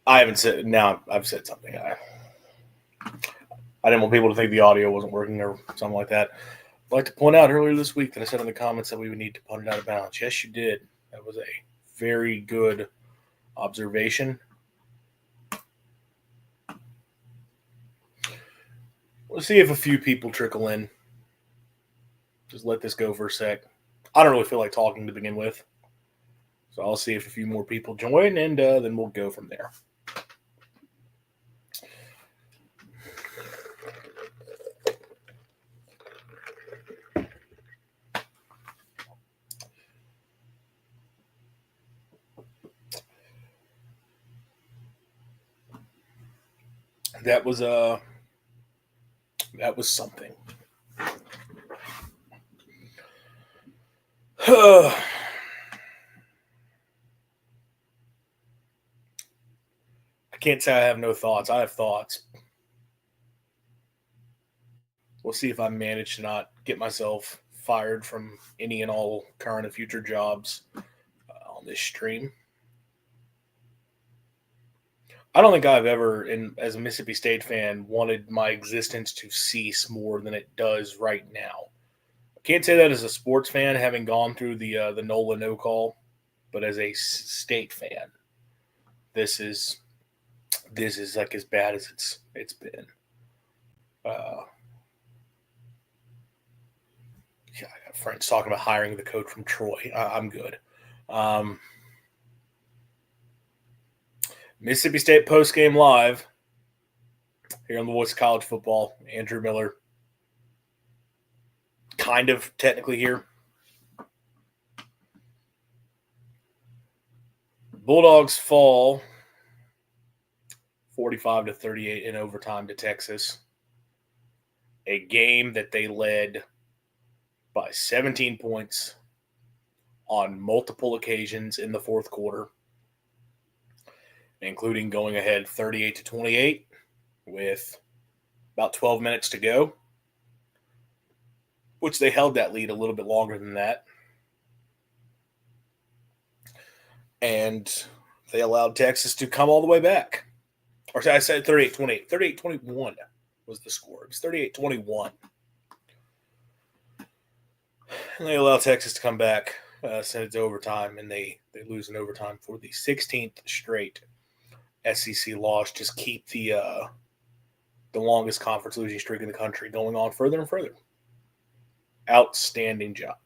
I haven't said. Now I've said something. I didn't want people to think the audio wasn't working or something like that. I'd like to point out earlier this week that I said in the comments that we would need to punt it out of bounds. Yes, you did. That was a very good observation. We'll see if a few people trickle in. Just let this go for a sec. I don't really feel like talking to begin with. So I'll see if a few more people join, and then we'll go from there. That was something. I can't say I have no thoughts. I have thoughts. We'll see if I manage to not get myself fired from any and all current and future jobs on this stream. I don't think I've ever, as a Mississippi State fan, wanted my existence to cease more than it does right now. I can't say that as a sports fan, having gone through the NOLA no call, but as a state fan, this is like as bad as it's been. Yeah, I got friends talking about hiring the coach from Troy. I'm good. Mississippi State postgame live here on the Voice of College Football. Andrew Miller, kind of technically here. Bulldogs fall 45-38 in overtime to Texas. A game that they led by 17 points on multiple occasions in the fourth quarter, including going ahead 38-28 with about 12 minutes to go, which they held that lead a little bit longer than that. And they allowed Texas to come all the way back. Or I said 38-28. 38-21 was the score. It was 38-21. And they allow Texas to come back, send it to overtime, and they lose in overtime for the 16th straight SEC loss. Just keep the longest conference losing streak in the country going on further and further. Outstanding job.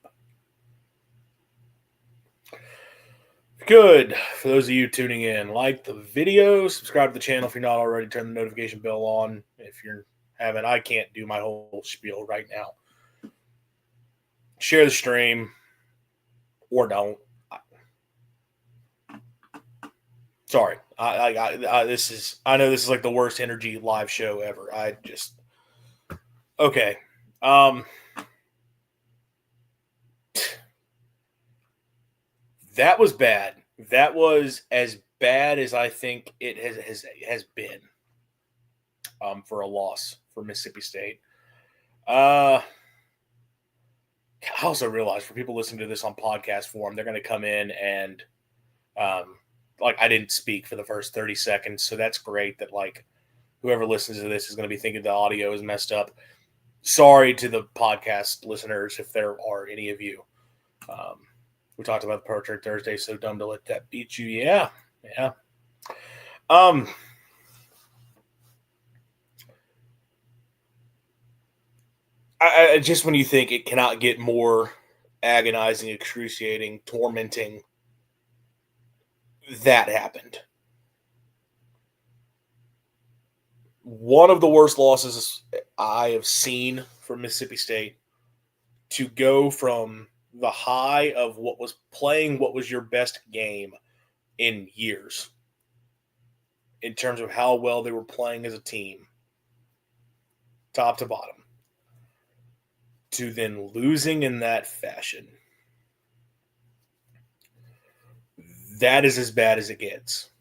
Good. For those of you tuning in, like the video, subscribe to the channel if you're not already, turn the notification bell on. If you're having, I can't do my whole spiel right now. Share the stream or don't. Sorry. I know this is like the worst energy live show ever. Okay. That was bad. That was as bad as I think it has been for a loss for Mississippi State. I also realize for people listening to this on podcast form, they're going to come in and like I didn't speak for the first 30 seconds. So that's great that like whoever listens to this is going to be thinking the audio is messed up. Sorry to the podcast listeners if there are any of you. We talked about the Portrait Thursday, so dumb to let that beat you. Yeah. I just when you think it cannot get more agonizing, excruciating, tormenting, that happened. One of the worst losses I have seen from Mississippi State to go from the high of what was your best game in years in terms of how well they were playing as a team, top to bottom, to then losing in that fashion. That is as bad as it gets.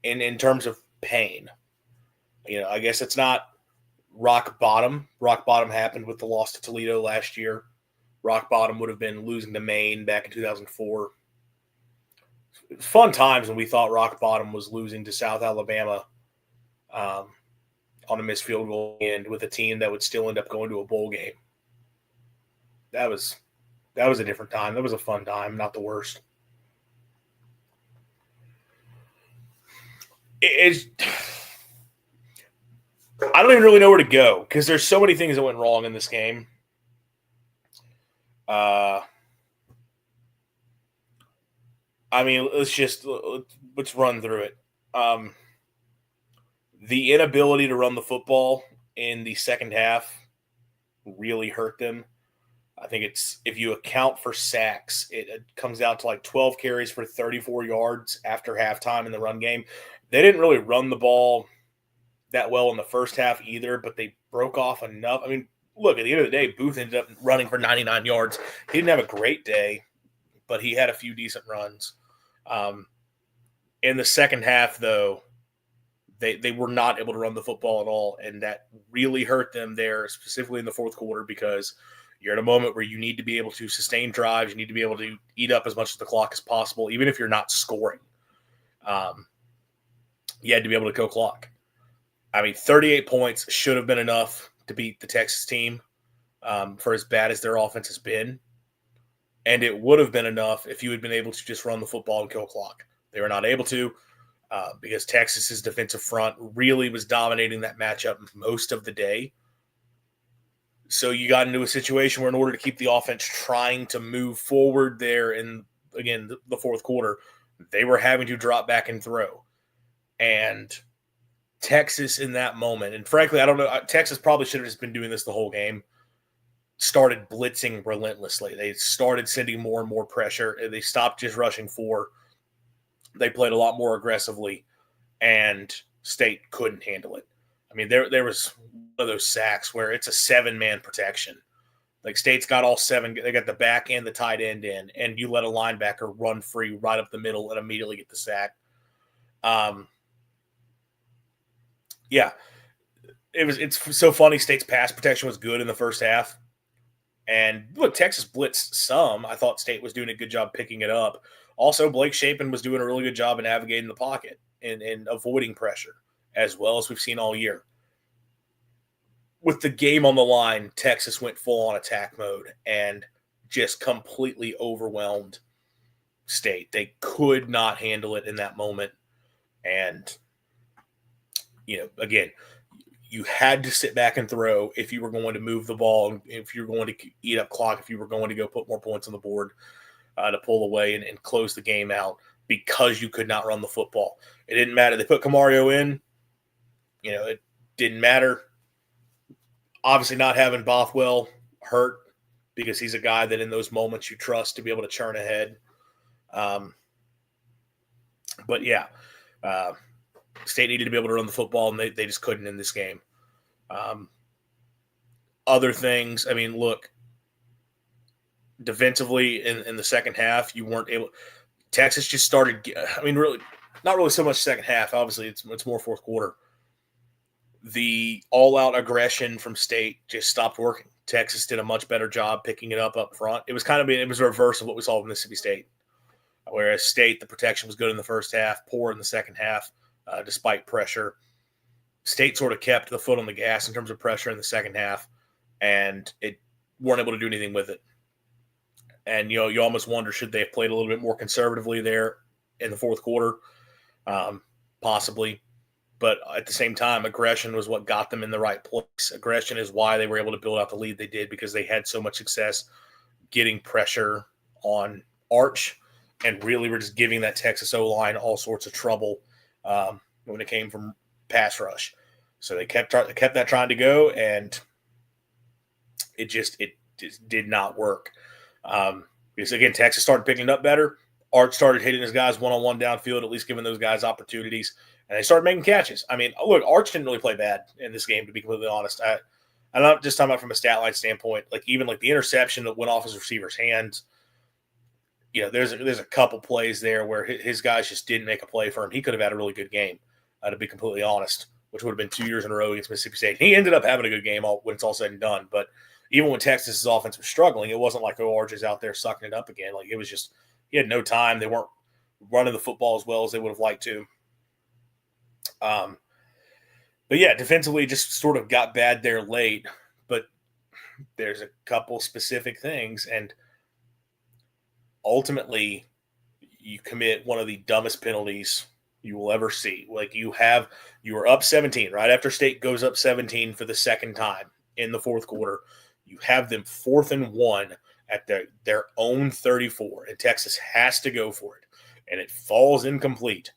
In terms of pain, I guess it's not rock bottom. Rock bottom happened with the loss to Toledo last year. Rock bottom would have been losing to Maine back in 2004. fun times when we thought rock bottom was losing to South Alabama on a missed field goal and with a team that would still end up going to a bowl game. That was a different time. That was a fun time, not the worst. I don't even really know where to go because there's so many things that went wrong in this game. I mean, let's run through it. The inability to run the football in the second half really hurt them. I think it's, if you account for sacks, it comes out to like 12 carries for 34 yards after halftime in the run game. They didn't really run the ball that well in the first half either, but they broke off enough. I mean, look, at the end of the day, Booth ended up running for 99 yards. He didn't have a great day, but he had a few decent runs. In the second half, though, they were not able to run the football at all, and that really hurt them there, specifically in the fourth quarter, because you're in a moment where you need to be able to sustain drives. You need to be able to eat up as much of the clock as possible, even if you're not scoring. You had to be able to go clock. I mean, 38 points should have been enough to beat the Texas team for as bad as their offense has been. And it would have been enough if you had been able to just run the football and kill clock. They were not able to because Texas's defensive front really was dominating that matchup most of the day. So you got into a situation where in order to keep the offense trying to move forward there in, again, the fourth quarter, they were having to drop back and throw. And Texas in that moment, and frankly, I don't know, Texas probably should have just been doing this the whole game, started blitzing relentlessly. They started sending more and more pressure. They stopped just rushing four. They played a lot more aggressively, and State couldn't handle it. I mean, there was one of those sacks where it's a 7-man protection. Like, State's got all 7. They got the back and the tight end in, and you let a linebacker run free right up the middle and immediately get the sack. Yeah, it's so funny. State's pass protection was good in the first half. And look, Texas blitzed some. I thought State was doing a good job picking it up. Also, Blake Shapen was doing a really good job in navigating the pocket and avoiding pressure, as well as we've seen all year. With the game on the line, Texas went full-on attack mode and just completely overwhelmed State. They could not handle it in that moment. And, again, you had to sit back and throw if you were going to move the ball, if you were going to eat up clock, if you were going to go put more points on the board to pull away and close the game out, because you could not run the football. It didn't matter. They put Camario in. It didn't matter. Obviously not having Bothwell hurt, because he's a guy that in those moments you trust to be able to churn ahead. But, yeah, State needed to be able to run the football, and they just couldn't in this game. Other things, I mean, look, defensively in the second half, you weren't able – Texas just started – I mean, really, not really so much second half. Obviously, it's more fourth quarter. The all-out aggression from State just stopped working. Texas did a much better job picking it up front. It was a reverse of what we saw with Mississippi State. Whereas State, the protection was good in the first half, poor in the second half, despite pressure. State sort of kept the foot on the gas in terms of pressure in the second half, and it weren't able to do anything with it. And, you almost wonder, should they have played a little bit more conservatively there in the fourth quarter? Possibly. But at the same time, aggression was what got them in the right place. Aggression is why they were able to build out the lead they did, because they had so much success getting pressure on Arch and really were just giving that Texas O-line all sorts of trouble when it came from pass rush. So they kept that trying to go, and it just did not work. Because, again, Texas started picking it up better. Arch started hitting his guys one-on-one downfield, at least giving those guys opportunities. And they started making catches. I mean, look, Arch didn't really play bad in this game, to be completely honest. I'm not just talking about from a stat line standpoint. Like, even like the interception that went off his receiver's hands, there's a couple plays there where his guys just didn't make a play for him. He could have had a really good game, to be completely honest, which would have been 2 years in a row against Mississippi State. He ended up having a good game when it's all said and done. But even when Texas's offense was struggling, it wasn't like Arch is out there sucking it up again. Like, it was just he had no time. They weren't running the football as well as they would have liked to. But yeah, defensively just sort of got bad there late. But there's a couple specific things, and ultimately you commit one of the dumbest penalties you will ever see. Like you were up 17 right after State goes up 17 for the second time in the fourth quarter. You have them 4th and 1 at their own 34, and Texas has to go for it, and it falls incomplete.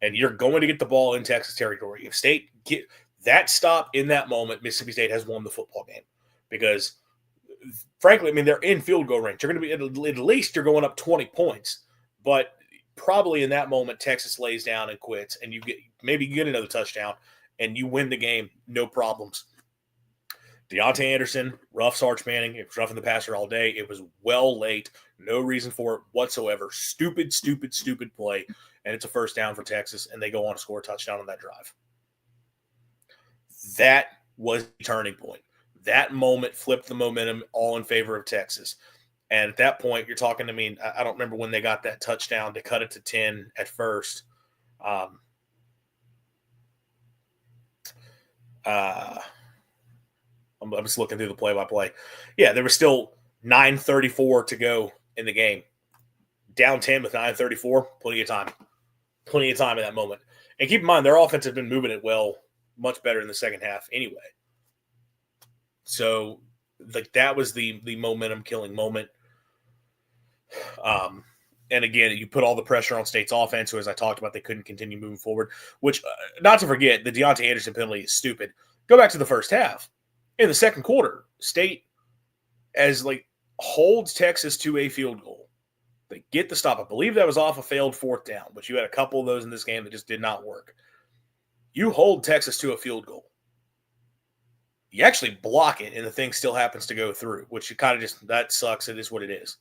And you're going to get the ball in Texas territory. If State get that stop in that moment, Mississippi State has won the football game. Because, frankly, I mean, they're in field goal range. You're going to be at least you're going up 20 points. But probably in that moment, Texas lays down and quits, and you get another touchdown, and you win the game, no problems. Deontay Anderson, rough Sarge Manning. It was roughing the passer all day. It was well late. No reason for it whatsoever. Stupid play. And it's a first down for Texas, and they go on to score a touchdown on that drive. That was the turning point. That moment flipped the momentum all in favor of Texas. And at that point, you're talking to me, I don't remember when they got that touchdown to cut it to 10 at first. I'm just looking through the play-by-play. Yeah, there was still 9:34 to go in the game. Down 10 with 9:34, plenty of time. Plenty of time in that moment. And keep in mind, their offense has been moving it well, much better in the second half anyway. So, that was the momentum-killing moment. And again, you put all the pressure on State's offense, who, as I talked about, they couldn't continue moving forward. Which, not to forget, the Deontay Anderson penalty is stupid. Go back to the first half. In the second quarter, State holds Texas to a field goal. They get the stop. I believe that was off a failed 4th down, but you had a couple of those in this game that just did not work. You hold Texas to a field goal. You actually block it, and the thing still happens to go through, which you kind of that sucks. It is what it is.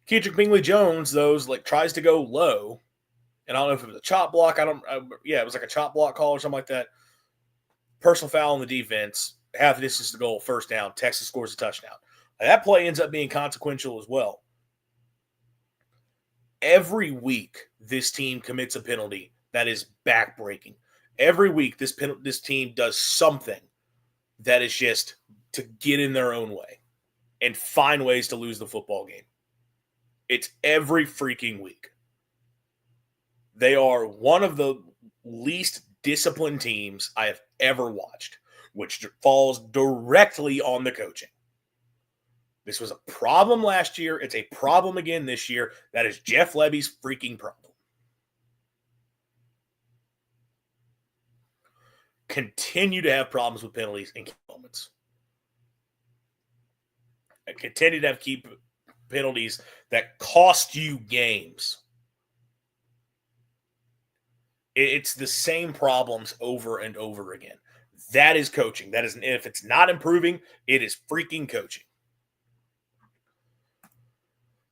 Kedrick Bingley-Jones, tries to go low, and I don't know if it was a chop block. It was like a chop block call or something like that. Personal foul on the defense, half the distance to goal, first down. Texas scores a touchdown. That play ends up being consequential as well. Every week, this team commits a penalty that is backbreaking. Every week, this team does something that is just to get in their own way and find ways to lose the football game. It's every freaking week. They are one of the least disciplined teams I have ever watched, which falls directly on the coaching. This was a problem last year. It's a problem again this year. That is Jeff Lebby's freaking problem. Continue to have problems with penalties and key moments. And continue to have key penalties that cost you games. It's the same problems over and over again. That is coaching. That is, if it's not improving, it is freaking coaching.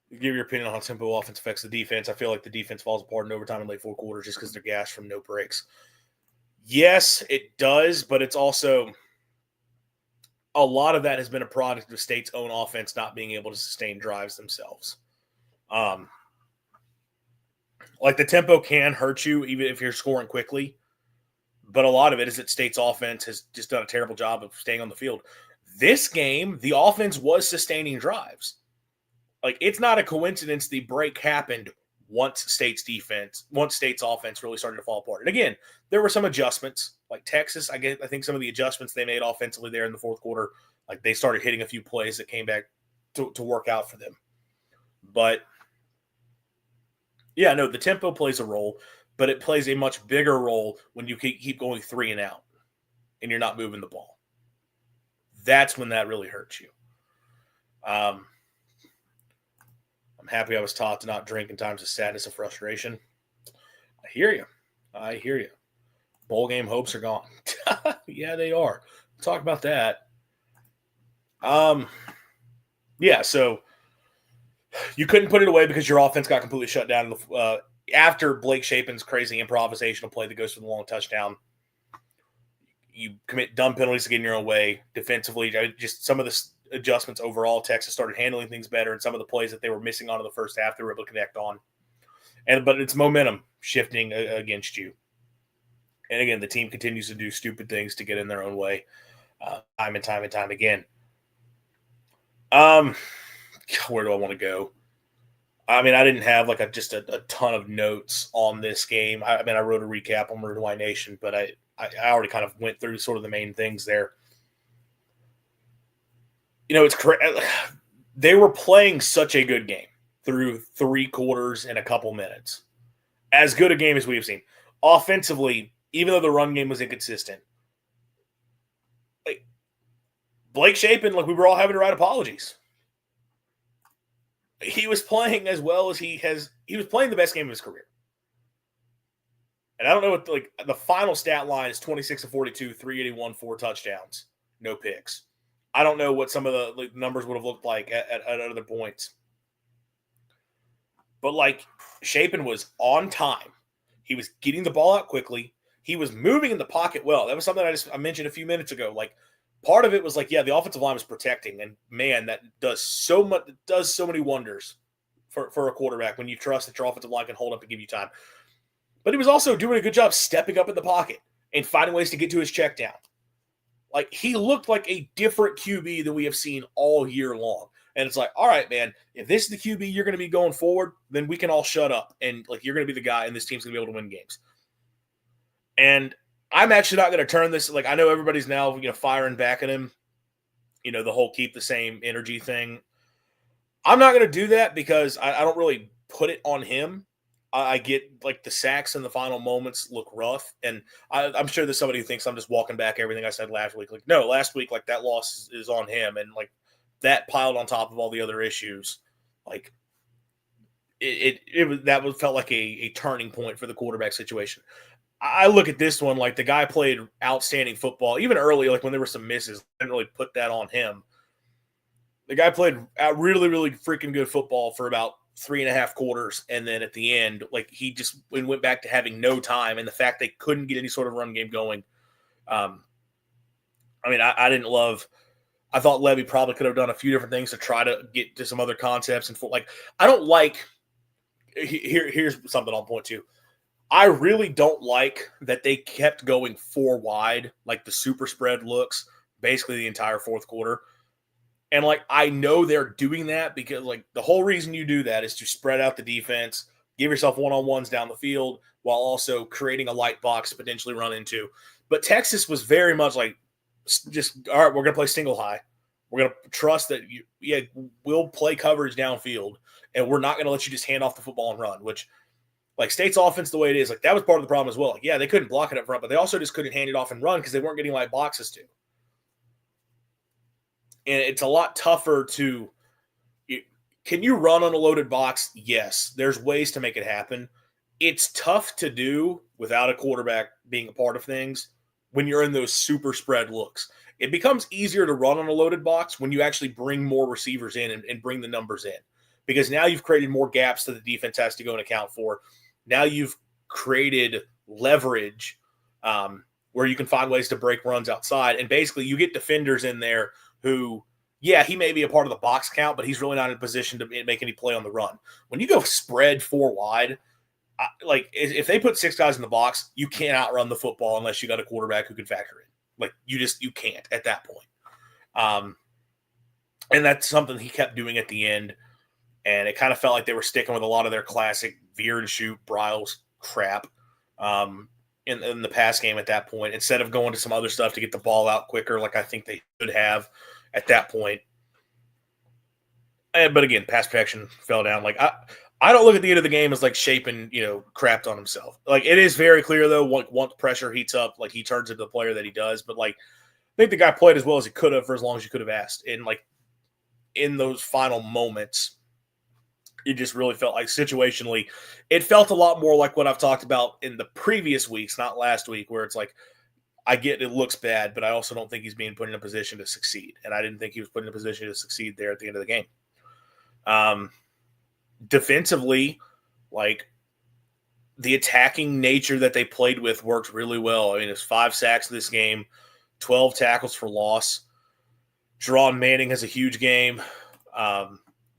Give your opinion on how tempo offense affects the defense. I feel like the defense falls apart in overtime and late 4 quarters just because they're gassed from no breaks. Yes, it does, but it's also a lot of that has been a product of State's own offense not being able to sustain drives themselves. The tempo can hurt you even if you're scoring quickly, but a lot of it is that State's offense has just done a terrible job of staying on the field. This game, the offense was sustaining drives. It's not a coincidence the break happened once State's offense really started to fall apart. And again, there were some adjustments. Like Texas, I think some of the adjustments they made offensively there in the fourth quarter, they started hitting a few plays that came back to work out for them. But yeah, no, the tempo plays a role, but it plays a much bigger role when you keep going 3 and out and you're not moving the ball. That's when that really hurts you. I'm happy I was taught to not drink in times of sadness and frustration. I hear you. Bowl game hopes are gone. Yeah, they are. We'll talk about that. Yeah, so you couldn't put it away because your offense got completely shut down after Blake Shapen's crazy improvisational play that goes for the long touchdown. You commit dumb penalties to get in your own way defensively. Just some of the adjustments overall, Texas started handling things better, and some of the plays that they were missing on in the first half, they were able to connect on. But it's momentum shifting against you. And again, the team continues to do stupid things to get in their own way, time and time and time again. Where do I want to go? I mean, I didn't have like just a ton of notes on this game. I mean, I wrote a recap on Murder White Nation, but I already kind of went through sort of the main things there. It's correct. They were playing such a good game through 3 quarters and a couple minutes. As good a game as we've seen. Offensively, even though the run game was inconsistent, like Blake Shapen, like we were all having to write apologies. He was playing as well as he was playing the best game of his career. And I don't know what the final stat line is 26 of 42, 381, 4 touchdowns, no picks. I don't know what some of the numbers would have looked like at other points. But Shapen was on time. He was getting the ball out quickly. He was moving in the pocket well. That was something I mentioned a few minutes ago. Part of it was the offensive line was protecting, and man, that does so many wonders for a quarterback when you trust that your offensive line can hold up and give you time. But he was also doing a good job stepping up in the pocket and finding ways to get to his check down. He looked like a different QB than we have seen all year long. And it's all right, man, if this is the QB you're going to be going forward, then we can all shut up. And you're going to be the guy, and this team's going to be able to win games. And I'm actually not going to turn this. I know everybody's now, firing back at him, the whole keep the same energy thing. I'm not going to do that because I don't really put it on him. I get the sacks in the final moments look rough. And I'm sure there's somebody who thinks I'm just walking back everything I said last week. No, last week, that loss is on him. And that piled on top of all the other issues, that felt like a turning point for the quarterback situation. I look at this one the guy played outstanding football. Even early, when there were some misses, I didn't really put that on him. The guy played really, really freaking good football for about 3.5 quarters, and then at the end, he just went back to having no time, and the fact they couldn't get any sort of run game going. I I didn't love. I thought Lebby probably could have done a few different things to try to get to some other concepts, and I don't like. Here's something I'll point to. I really don't like that they kept going 4 wide, the super spread looks, basically the entire fourth quarter. And I know they're doing that because the whole reason you do that is to spread out the defense, give yourself one-on-ones down the field while also creating a light box to potentially run into. But Texas was very much just, all right, we're going to play single high. We're going to trust that we'll play coverage downfield, and we're not going to let you just hand off the football and run, which State's offense the way it is, that was part of the problem as well. They couldn't block it up front, but they also just couldn't hand it off and run because they weren't getting light boxes to. And it's a lot tougher to – can you run on a loaded box? Yes. There's ways to make it happen. It's tough to do without a quarterback being a part of things when you're in those super spread looks. It becomes easier to run on a loaded box when you actually bring more receivers in and bring the numbers in, because now you've created more gaps that the defense has to go and account for. Now you've created leverage where you can find ways to break runs outside. And basically you get defenders in there who, he may be a part of the box count, but he's really not in a position to make any play on the run. When you go spread 4 wide, if they put 6 guys in the box, you can't outrun the football unless you got a quarterback who can factor in. You can't at that point. And that's something he kept doing at the end. And it kind of felt like they were sticking with a lot of their classic veer and shoot Bryles crap in the pass game at that point, instead of going to some other stuff to get the ball out quicker I think they should have at that point. But again, pass protection fell down. I don't look at the end of the game as Shapen, crapped on himself. It is very clear, though, once pressure heats up, he turns into the player that he does. But, I think the guy played as well as he could have for as long as you could have asked. And, in those final moments, it just really felt situationally, it felt a lot more like what I've talked about in the previous weeks, not last week, where it's I get it looks bad, but I also don't think he's being put in a position to succeed. And I didn't think he was put in a position to succeed there at the end of the game. Defensively, the attacking nature that they played with worked really well. It's 5 sacks this game, 12 tackles for loss. Jerron Manning has a huge game.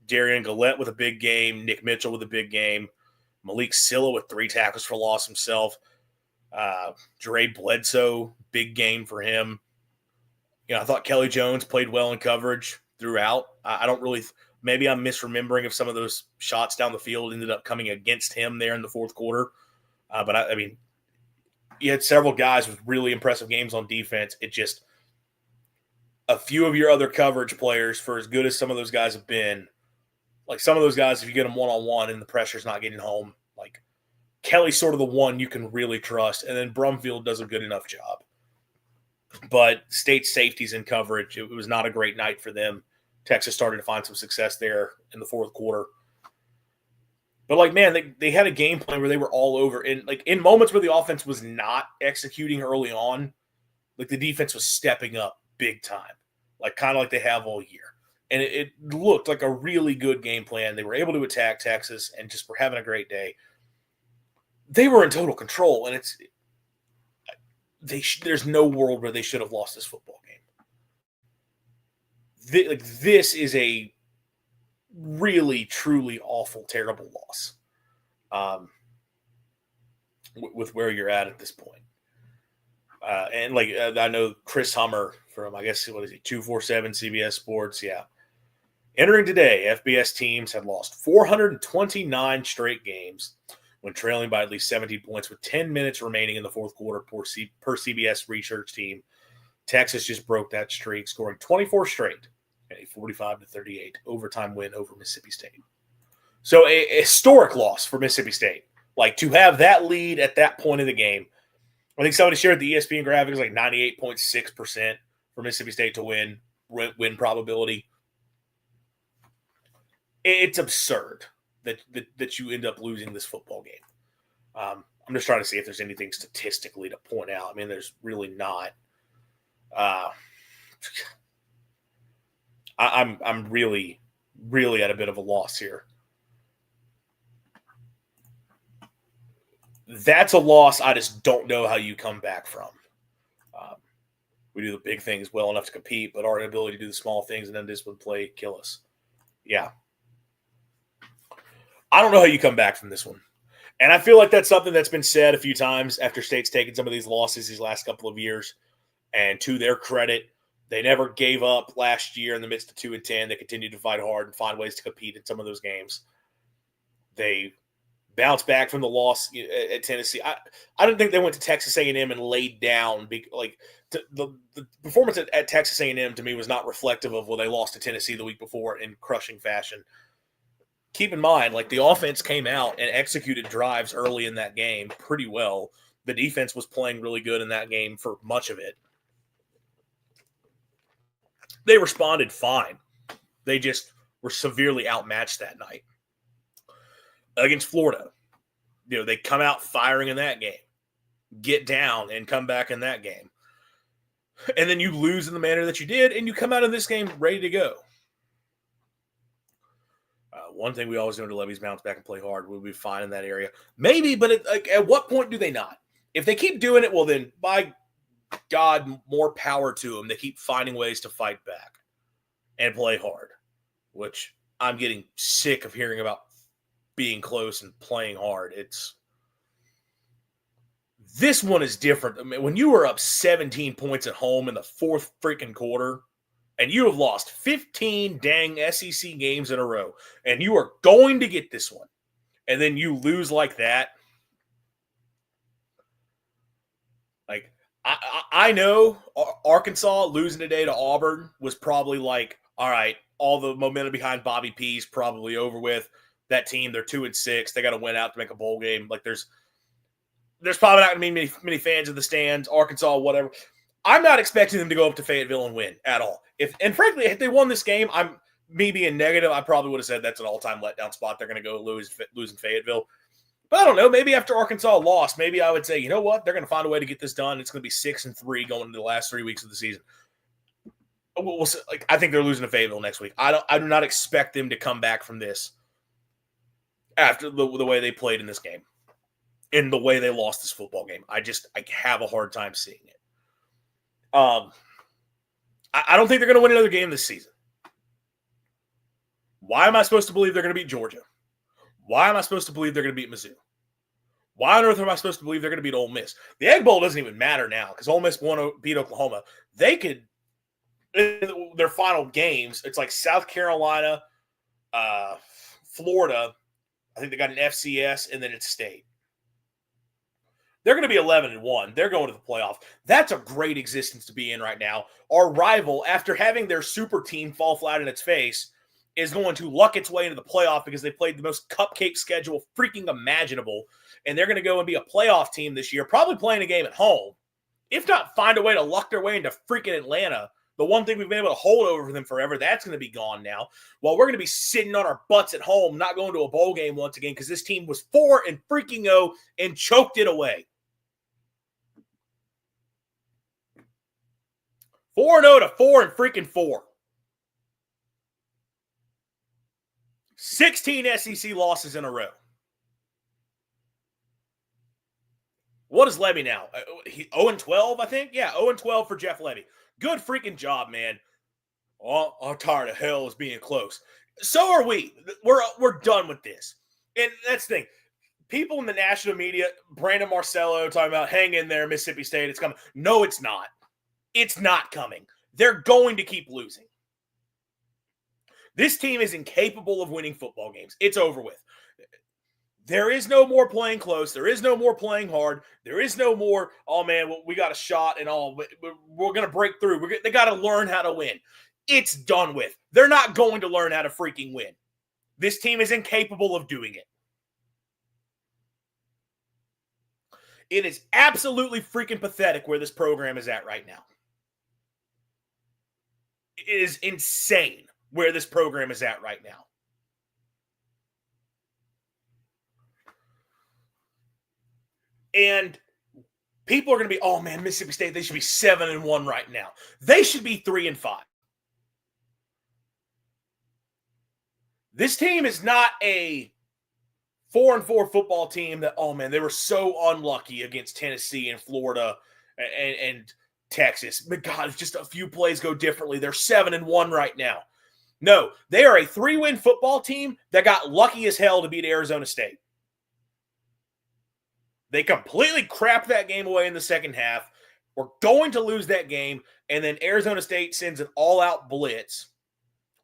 Darian Gillette with a big game. Nick Mitchell with a big game. Malik Silla with 3 tackles for loss himself. Dre Bledsoe, big game for him. I thought Kelly Jones played well in coverage throughout. I don't really – maybe I'm misremembering if some of those shots down the field ended up coming against him there in the fourth quarter. But, I mean, you had several guys with really impressive games on defense. It just – a few of your other coverage players, for as good as some of those guys have been, like some of those guys, if you get them one-on-one and the pressure's not getting home, like Kelly's sort of the one you can really trust, and then Brumfield does a good enough job. But State safeties in coverage, it was not a great night for them. Texas started to find some success there in the fourth quarter. But, like, man, they had a game plan where they were all over. And, like, in moments where the offense was not executing early on, like, the defense was stepping up big time, like, kind of like they have all year. And it looked like a really good game plan. They were able to attack Texas and just were having a great day. They were in total control, and there's no world where they should have lost this football game. This is a really, truly awful, terrible loss with where you're at this point. And, like, I know Chris Hummer from, I guess, 247 CBS Sports, yeah. Entering today, FBS teams had lost 429 straight games when trailing by at least 17 points with 10 minutes remaining in the fourth quarter per CBS research team. Texas just broke that streak, scoring 24 straight and a 45-38 overtime win over Mississippi State. So a historic loss for Mississippi State. Like, to have that lead at that point of the game, I think somebody shared the ESPN graphics, like 98.6% for Mississippi State to win probability. It's absurd that you end up losing this football game. I'm just trying to see if there's anything statistically to point out. I mean, there's really not. I'm really, really at a bit of a loss here. That's a loss I just don't know how you come back from. We do the big things well enough to compete, but our inability to do the small things and then discipline play kill us. Yeah. I don't know how you come back from this one. And I feel like that's something that's been said a few times after State's taken some of these losses these last couple of years. And to their credit, they never gave up last year in the midst of 2-10. They continued to fight hard and find ways to compete in some of those games. They bounced back from the loss at Tennessee. I don't think they went to Texas A&M and laid down. The performance at Texas A&M to me was not reflective of, well, they lost to Tennessee the week before in crushing fashion. Keep in mind, like, the offense came out and executed drives early in that game pretty well. The defense was playing really good in that game for much of it. They responded fine. They just were severely outmatched that night. Against Florida, they come out firing in that game, get down and come back in that game. And then you lose in the manner that you did, and you come out of this game ready to go. One thing we always do to Lebby's bounce back and play hard. We'll be fine in that area. Maybe, but at what point do they not? If they keep doing it, well, then, by God, more power to them. They keep finding ways to fight back and play hard, which I'm getting sick of hearing about being close and playing hard. This one is different. I mean, when you were up 17 points at home in the fourth freaking quarter, and you have lost 15 dang SEC games in a row, and you are going to get this one, and then you lose like that. Like, I know Arkansas losing today to Auburn was probably like, all right, all the momentum behind Bobby P is probably over with. That team, they're 2-6. They got to win out to make a bowl game. Like, there's probably not going to be many fans in the stands. Arkansas, whatever. I'm not expecting them to go up to Fayetteville and win at all. Frankly, if they won this game, me being negative, I probably would have said that's an all-time letdown spot. They're going to go lose in Fayetteville. But I don't know. Maybe after Arkansas lost, maybe I would say, you know what? They're going to find a way to get this done. It's going to be 6-3 going into the last 3 weeks of the season. I think they're losing to Fayetteville next week. I do not expect them to come back from this after the way they played in this game, in the way they lost this football game. I have a hard time seeing it. I don't think they're going to win another game this season. Why am I supposed to believe they're going to beat Georgia? Why am I supposed to believe they're going to beat Mizzou? Why on earth am I supposed to believe they're going to beat Ole Miss? The Egg Bowl doesn't even matter now because Ole Miss beat Oklahoma. They could, in their final games, it's like South Carolina, Florida. I think they got an FCS, and then it's State. They're going to be 11-1. They're going to the playoff. That's a great existence to be in right now. Our rival, after having their super team fall flat in its face, is going to luck its way into the playoff because they played the most cupcake schedule freaking imaginable. And they're going to go and be a playoff team this year, probably playing a game at home. If not, find a way to luck their way into freaking Atlanta. The one thing we've been able to hold over for them forever, that's going to be gone now. While we're going to be sitting on our butts at home, not going to a bowl game once again because this team was 4-0 and choked it away. 4-0 to 4-4. 16 SEC losses in a row. What is Lebby now? 0-12, I think? Yeah, 0-12 for Jeff Lebby. Good freaking job, man. Oh, I'm tired of hell is being close. So are we. We're done with this. And that's the thing. People in the national media, Brandon Marcello talking about hang in there, Mississippi State, it's coming. No, it's not. It's not coming. They're going to keep losing. This team is incapable of winning football games. It's over with. There is no more playing close. There is no more playing hard. There is no more, oh, man, we got a shot and all. We're going to break through. They got to learn how to win. It's done with. They're not going to learn how to freaking win. This team is incapable of doing it. It is absolutely freaking pathetic where this program is at right now. It is insane where this program is at right now. And people are going to be, oh man, Mississippi State, they should be 7-1 right now. They should be 3-5. This team is not a 4-4 football team that, oh man, they were so unlucky against Tennessee and Florida and Texas. But God, if just a few plays go differently, they're 7-1 right now. No, they are a 3-win football team that got lucky as hell to beat Arizona State. They completely crapped that game away in the second half. We're going to lose that game, and then Arizona State sends an all-out blitz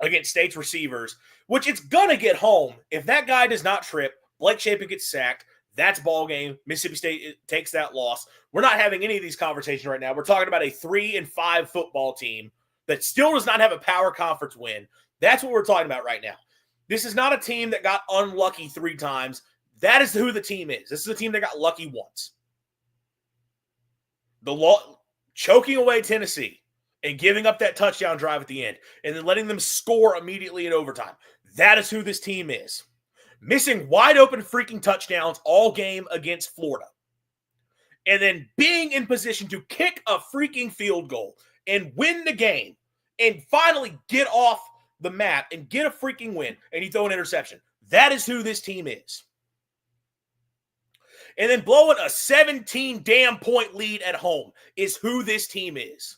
against State's receivers, which it's going to get home. If that guy does not trip, Blake Shapen gets sacked, that's ball game. Mississippi State takes that loss. We're not having any of these conversations right now. We're talking about a 3-5 football team that still does not have a power conference win. That's what we're talking about right now. This is not a team that got unlucky 3 times. That is who the team is. This is a team that got lucky once. Choking away Tennessee and giving up that touchdown drive at the end and then letting them score immediately in overtime. That is who this team is. Missing wide open freaking touchdowns all game against Florida. And then being in position to kick a freaking field goal and win the game and finally get off the mat and get a freaking win and you throw an interception. That is who this team is. And then blowing a 17 damn point lead at home is who this team is.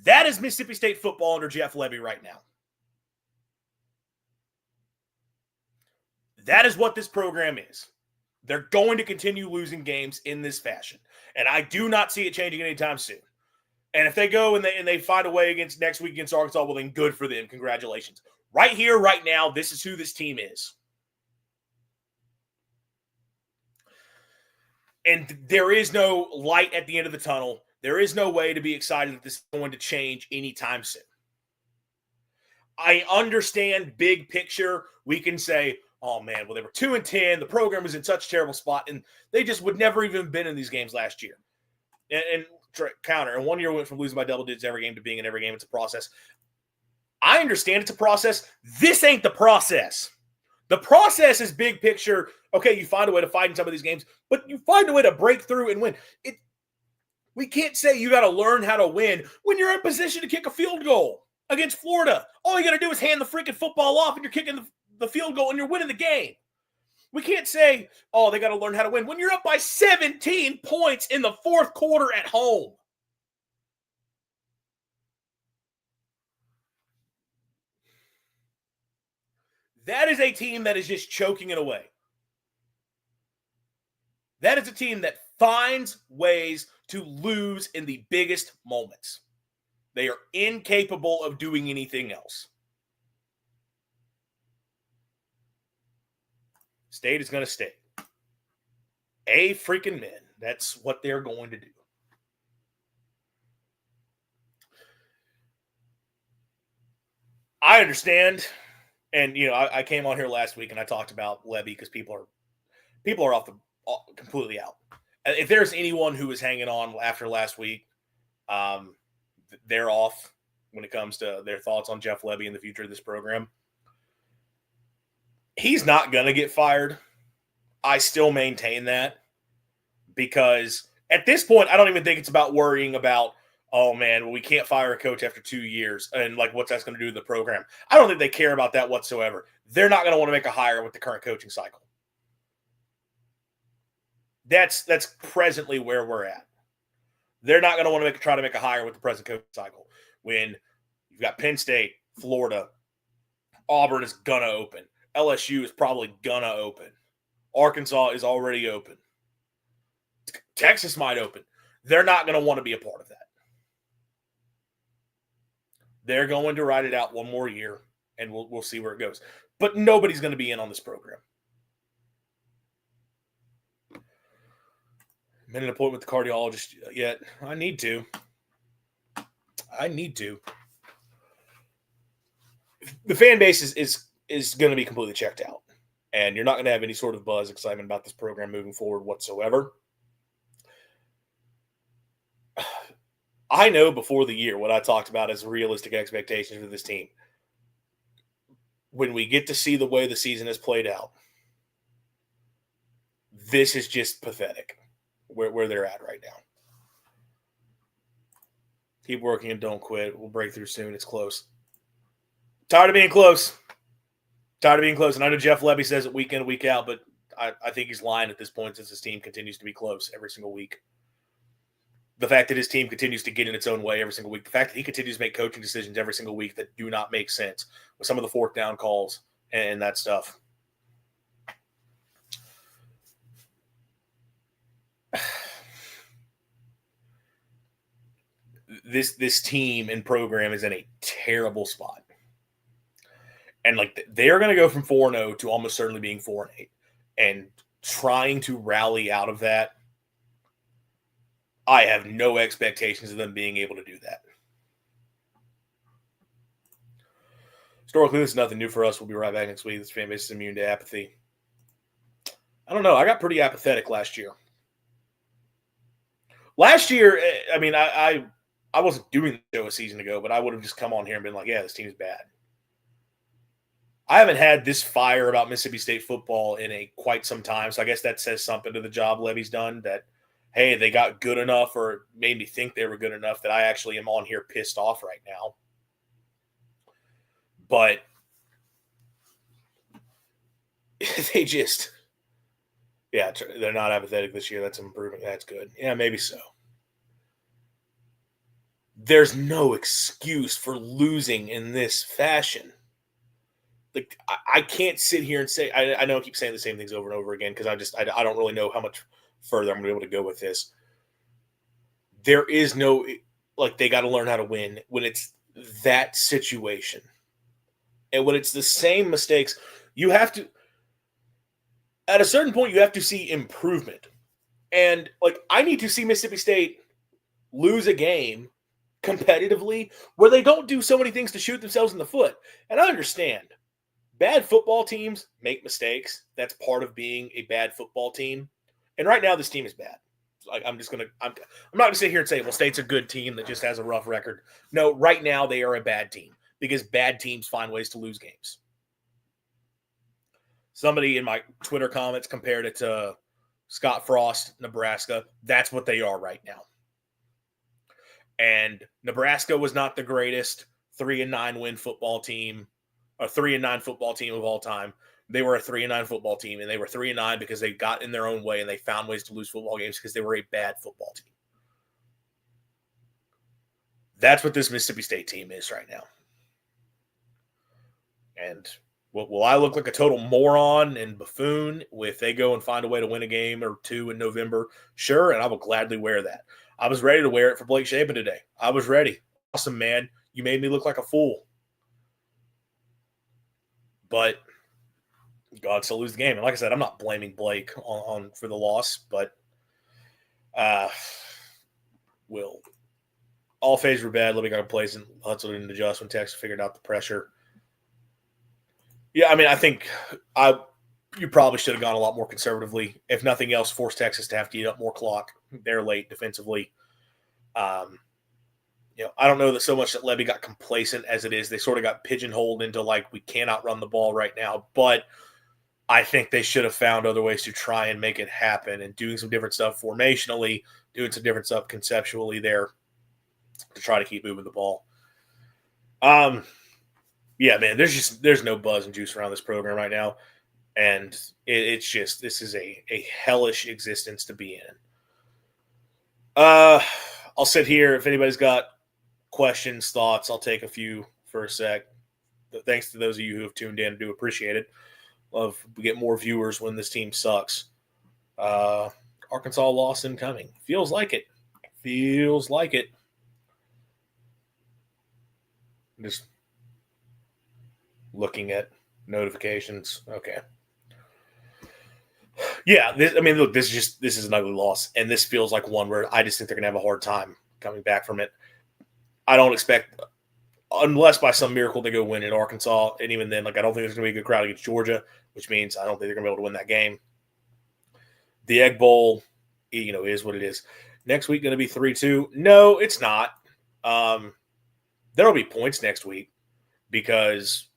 That is Mississippi State football under Jeff Lebby right now. That is what this program is. They're going to continue losing games in this fashion. And I do not see it changing anytime soon. And if they go and they find a way against next week against Arkansas, well, then good for them. Congratulations. Right here, right now, this is who this team is. And there is no light at the end of the tunnel. There is no way to be excited that this is going to change anytime soon. I understand big picture. We can say, oh, man, well, they were 2-10. The program was in such a terrible spot, and they just would never even been in these games last year. And counter, and 1 year went from losing by double digits every game to being in every game. It's a process. I understand it's a process. This ain't the process. The process is big picture. Okay, you find a way to fight in some of these games, but you find a way to break through and win. We can't say you got to learn how to win when you're in position to kick a field goal against Florida. All you got to do is hand the freaking football off and you're kicking the field goal and you're winning the game. We can't say, oh, they got to learn how to win when you're up by 17 points in the fourth quarter at home. That is a team that is just choking it away. That is a team that finds ways to lose in the biggest moments. They are incapable of doing anything else. State is going to stay. A freaking men. That's what they're going to do. I understand. And, I came on here last week and I talked about Lebby because people are completely out. If there's anyone who is hanging on after last week, they're off when it comes to their thoughts on Jeff Lebby and the future of this program. He's not going to get fired. I still maintain that because at this point, I don't even think it's about worrying about, oh man, well, we can't fire a coach after 2 years and like what's that's going to do to the program. I don't think they care about that whatsoever. They're not going to want to make a hire with the current coaching cycle. That's presently where we're at. They're not going to want to try to make a hire with the present coaching cycle. When you've got Penn State, Florida, Auburn is going to open. LSU is probably going to open. Arkansas is already open. Texas might open. They're not going to want to be a part of that. They're going to ride it out one more year, and we'll see where it goes. But nobody's going to be in on this program. Made an appointment with the cardiologist yet. I need to. The fan base is going to be completely checked out. And you're not going to have any sort of buzz, excitement about this program moving forward whatsoever. I know before the year what I talked about as realistic expectations for this team. When we get to see the way the season has played out, this is just pathetic where they're at right now. Keep working and don't quit. We'll break through soon. It's close. Tired of being close. And I know Jeff Lebby says it week in, week out, but I think he's lying at this point since his team continues to be close every single week. The fact that his team continues to get in its own way every single week. The fact that he continues to make coaching decisions every single week that do not make sense with some of the fourth down calls and that stuff. This team and program is in a terrible spot. And like they're going to go from 4-0 to almost certainly being 4-8. And trying to rally out of that, I have no expectations of them being able to do that. Historically, this is nothing new for us. We'll be right back next week. This fan base is immune to apathy. I don't know. I got pretty apathetic last year. Last year, I mean, I wasn't doing the show a season ago, but I would have just come on here and been like, yeah, this team's bad. I haven't had this fire about Mississippi State football in quite some time, so I guess that says something to the job Lebby's done that, hey, they got good enough or made me think they were good enough that I actually am on here pissed off right now. But they just, yeah, they're not apathetic this year. That's improving. That's good. Yeah, maybe so. There's no excuse for losing in this fashion. Like I can't sit here and say I know I keep saying the same things over and over again because I don't really know how much further I'm going to be able to go with this. There is no they got to learn how to win when it's that situation, and when it's the same mistakes. You have to at a certain point you have to see improvement, and I need to see Mississippi State lose a game competitively where they don't do so many things to shoot themselves in the foot. And I understand. Bad football teams make mistakes. That's part of being a bad football team. And right now, this team is bad. I'm not going to sit here and say, well, State's a good team that just has a rough record. No, right now they are a bad team because bad teams find ways to lose games. Somebody in my Twitter comments compared it to Scott Frost, Nebraska. That's what they are right now. And Nebraska was not the greatest 3-9 win football team. A 3-9 football team of all time. They were a 3-9 football team, and they were 3-9 because they got in their own way and they found ways to lose football games because they were a bad football team. That's what this Mississippi State team is right now. And Will I look like a total moron and buffoon if they go and find a way to win a game or two in November? Sure, and I will gladly wear that. I was ready to wear it for Blake Shapen today. I was ready. Awesome, man. You made me look like a fool. But God still lose the game. And like I said, I'm not blaming Blake on for the loss, but will all phase were bad. Lebby got complacent. Hudson didn't adjust when Texas figured out the pressure. Yeah, I mean, I think you probably should have gone a lot more conservatively. If nothing else, force Texas to have to eat up more clock. They're late defensively. I don't know that so much that Lebby got complacent as it is. They sort of got pigeonholed into like, we cannot run the ball right now. But I think they should have found other ways to try and make it happen and doing some different stuff formationally, doing some different stuff conceptually there to try to keep moving the ball. Yeah, man, there's no buzz and juice around this program right now. And it's just, this is a hellish existence to be in. I'll sit here. If anybody's got questions, thoughts, I'll take a few for a sec. Thanks to those of you who have tuned in. I do appreciate it. Love we get more viewers when this team sucks. Arkansas loss incoming. Feels like it. Feels like it. Just looking at notifications. Okay. Yeah, look, this is an ugly loss, and this feels like one where I just think they're going to have a hard time coming back from it. I don't expect, unless by some miracle they go win at Arkansas, and even then, like I don't think there's going to be a good crowd against Georgia, which means I don't think they're going to be able to win that game. The Egg Bowl, is what it is. Next week going to be 3-2? No, it's not. There'll be points next week because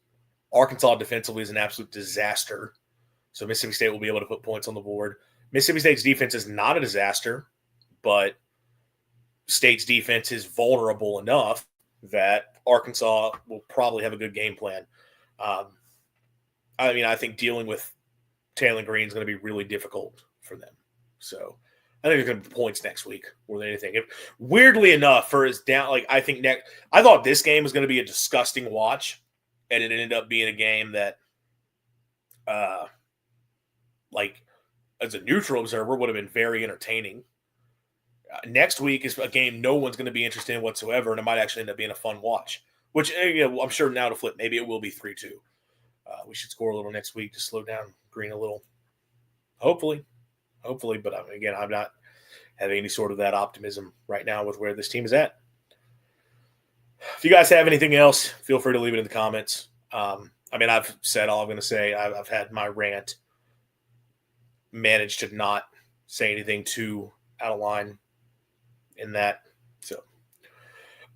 Arkansas defensively is an absolute disaster. So Mississippi State will be able to put points on the board. Mississippi State's defense is not a disaster, but State's defense is vulnerable enough that Arkansas will probably have a good game plan. I think dealing with Taylor Green is going to be really difficult for them. So I think there's going to be points next week more than anything. Weirdly enough, for his down, I thought this game was going to be a disgusting watch, and it ended up being a game that, as a neutral observer, would have been very entertaining. Next week is a game no one's going to be interested in whatsoever, and it might actually end up being a fun watch. Which I'm sure now to flip, maybe it will be 3-2. We should score a little next week to slow down Green a little. Hopefully, but again, I'm not having any sort of that optimism right now with where this team is at. If you guys have anything else, feel free to leave it in the comments. I've said all I'm going to say. I've had my rant. Managed to not say anything too out of line in that. So,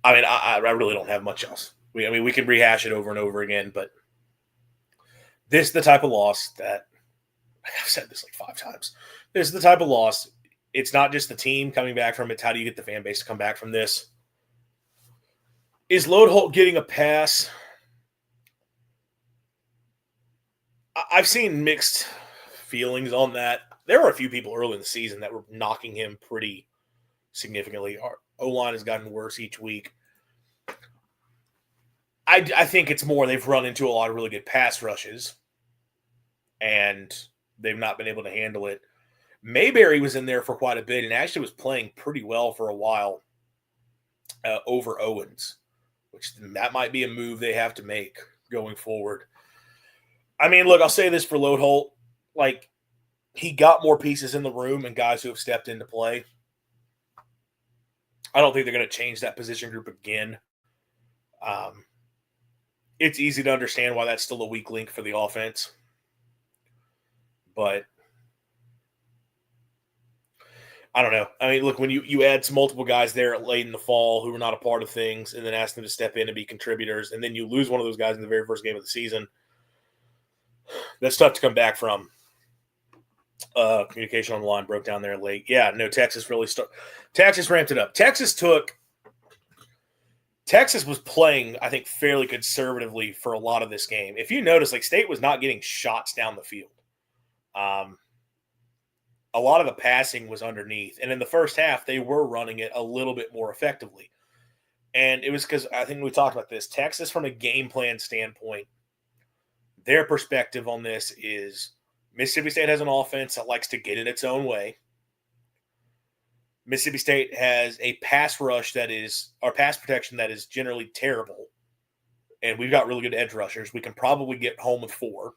I really don't have much else. We can rehash it over and over again, but this is the type of loss that I've said this like 5 times. This is the type of loss. It's not just the team coming back from it. It's how do you get the fan base to come back from this? Is Lodeholt getting a pass? I've seen mixed feelings on that. There were a few people early in the season that were knocking him pretty significantly. Our O-line has gotten worse each week. I think it's more they've run into a lot of really good pass rushes, and they've not been able to handle it. Mayberry was in there for quite a bit and actually was playing pretty well for a while over Owens, which that might be a move they have to make going forward. Look, I'll say this for Lodeholt. He got more pieces in the room and guys who have stepped into play. I don't think they're going to change that position group again. It's easy to understand why that's still a weak link for the offense. But I don't know. Look, when you add some multiple guys there late in the fall who were not a part of things and then ask them to step in and be contributors, and then you lose one of those guys in the very first game of the season, that's tough to come back from. Communication on the line broke down there late. Yeah, no, Texas ramped it up. Texas was playing, I think, fairly conservatively for a lot of this game. If you notice, State was not getting shots down the field. A lot of the passing was underneath. And in the first half, they were running it a little bit more effectively. And it was because, I think we talked about this, Texas from a game plan standpoint their perspective on this is Mississippi State has an offense that likes to get in its own way. Mississippi State has a pass protection that is generally terrible. And we've got really good edge rushers. We can probably get home with 4.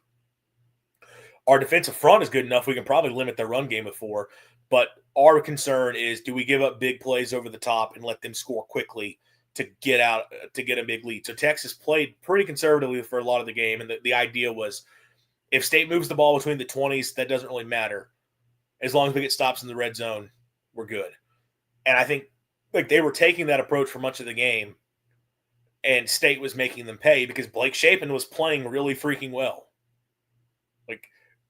Our defensive front is good enough. We can probably limit their run game with 4. But our concern is, do we give up big plays over the top and let them score quickly to get a big lead? So Texas played pretty conservatively for a lot of the game. And the idea was, if State moves the ball between the 20s, that doesn't really matter. As long as we get stops in the red zone, we're good. And I think they were taking that approach for much of the game, and State was making them pay because Blake Shapen was playing really freaking well.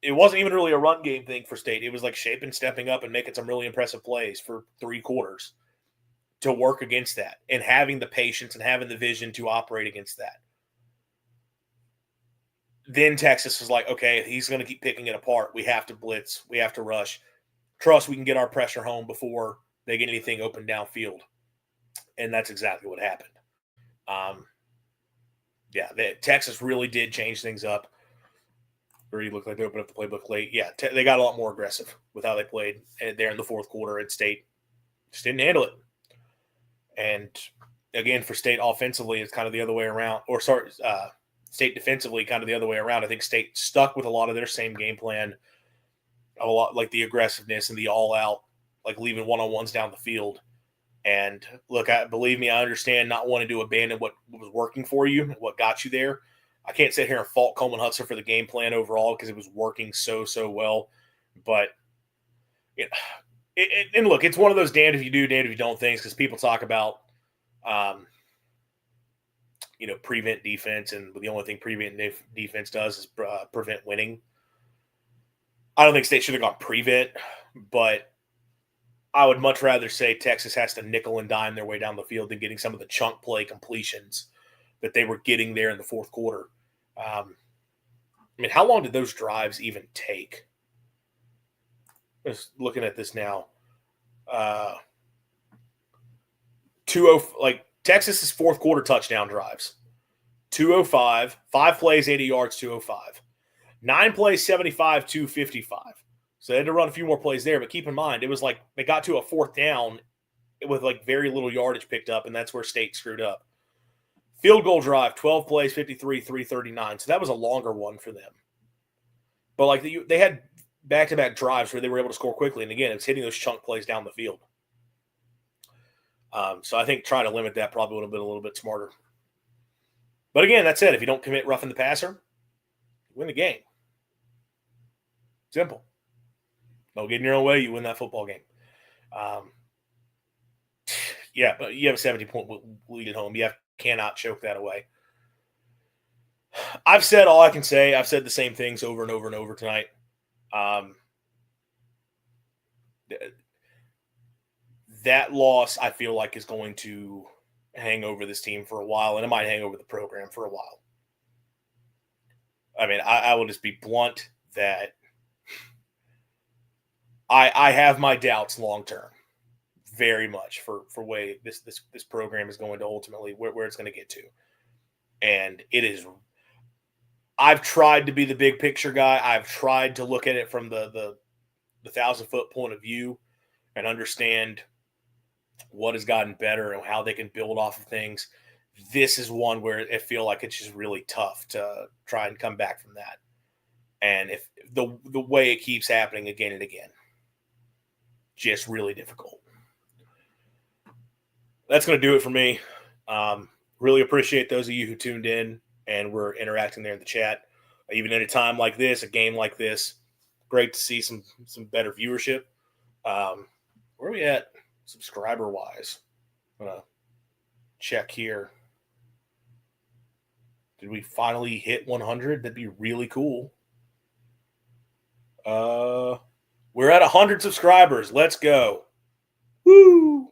It wasn't even really a run game thing for State. It was like Shapen stepping up and making some really impressive plays for 3 quarters to work against that, and having the patience and having the vision to operate against that. Then Texas was like, okay, he's going to keep picking it apart. We have to blitz. We have to rush. Trust we can get our pressure home before they get anything open downfield. And that's exactly what happened. Texas really did change things up. Really looked like they opened up the playbook late. Yeah, they got a lot more aggressive with how they played there in the fourth quarter, and State just didn't handle it. And again, for State offensively, it's kind of the other way around. State defensively, kind of the other way around. I think State stuck with a lot of their same game plan, a lot like the aggressiveness and the all-out, like leaving one-on-ones down the field. And look, believe me, I understand not wanting to abandon what was working for you, what got you there. I can't sit here and fault Coleman Hutzer for the game plan overall because it was working so well. But and look, it's one of those damned if you do, damned if you don't things, because people talk about prevent defense, and the only thing prevent defense does is prevent winning. I don't think State should have gone prevent, but I would much rather say Texas has to nickel and dime their way down the field than getting some of the chunk play completions that they were getting there in the fourth quarter. How long did those drives even take? Just looking at this now. Texas's fourth quarter touchdown drives. 205, 5 plays, 80 yards, 205. 9 plays, 75, 255. So they had to run a few more plays there, but keep in mind, it was like they got to a fourth down with very little yardage picked up, and that's where State screwed up. Field goal drive, 12 plays, 53, 339. So that was a longer one for them. But they had back-to-back drives where they were able to score quickly, and again, it's hitting those chunk plays down the field. So I think trying to limit that probably would have been a little bit smarter. But again, that said, if you don't commit roughing the passer, you win the game. Simple. Don't get in your own way, you win that football game. But you have a 70-point lead at home. You cannot choke that away. I've said all I can say. I've said the same things over and over and over tonight. That loss, I feel like, is going to hang over this team for a while, and it might hang over the program for a while. I will just be blunt that I have my doubts long term, very much for way this program is going to ultimately where it's going to get to, and it is. I've tried to be the big picture guy. I've tried to look at it from the 1,000-foot point of view and understand what has gotten better and how they can build off of things. This is one where I feel like it's just really tough to try and come back from that. And if the way it keeps happening again and again, just really difficult. That's going to do it for me. Really appreciate those of you who tuned in and were interacting there in the chat. Even at a time like this, a game like this, great to see some better viewership. Where are we at subscriber-wise? I'm going to check here. Did we finally hit 100? That'd be really cool. We're at 100 subscribers. Let's go. Woo!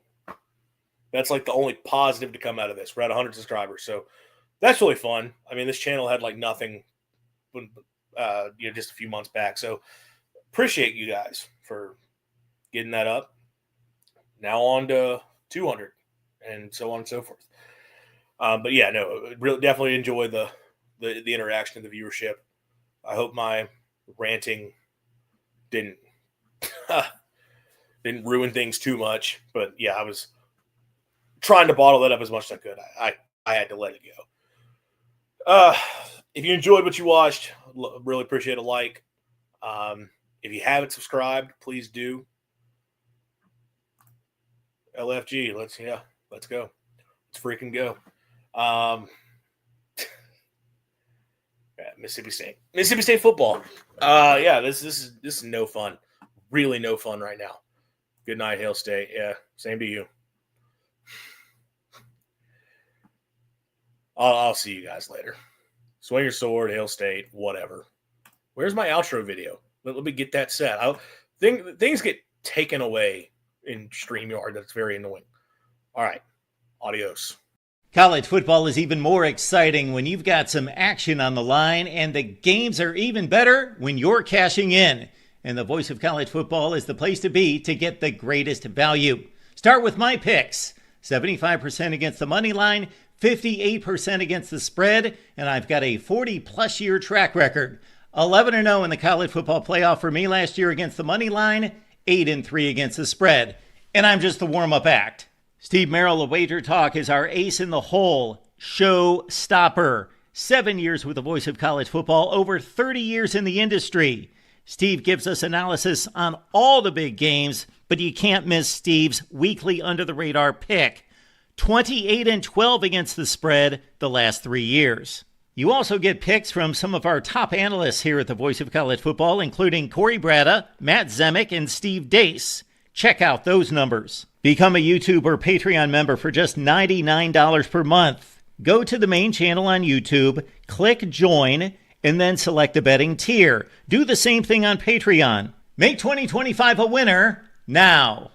That's like the only positive to come out of this. We're at 100 subscribers. So that's really fun. This channel had nothing when, just a few months back. So appreciate you guys for getting that up. Now on to 200 and so on and so forth. But yeah, no, really definitely enjoy the interaction and the viewership. I hope my ranting didn't didn't ruin things too much. But yeah, I was trying to bottle that up as much as I could. I had to let it go. If you enjoyed what you watched, really appreciate a like. If you haven't subscribed, please do. LFG, let's go. Let's freaking go. Mississippi State football. This is no fun. Really no fun right now. Good night, Hail State. Yeah, same to you. I'll see you guys later. Swing your sword, Hail State, whatever. Where's my outro video? Let me get that set. Things get taken away in StreamYard. That's very annoying. All right. Adios. College football is even more exciting when you've got some action on the line, and the games are even better when you're cashing in. And the Voice of College Football is the place to be to get the greatest value. Start with my picks. 75% against the money line, 58% against the spread, and I've got a 40-plus year track record. 11-0 in the college football playoff for me last year against the money line, 8-3 against the spread. And I'm just the warm-up act. Steve Merrill of Wager Talk is our ace in the hole, show stopper. 7 years with the Voice of College Football, over 30 years in the industry. Steve gives us analysis on all the big games, but you can't miss Steve's weekly under-the-radar pick. 28-12 against the spread the last 3 years. You also get picks from some of our top analysts here at the Voice of College Football, including Corey Bratta, Matt Zemek, and Steve Dace. Check out those numbers. Become a YouTube or Patreon member for just $99 per month. Go to the main channel on YouTube, click join, and then select the betting tier. Do the same thing on Patreon. Make 2025 a winner now.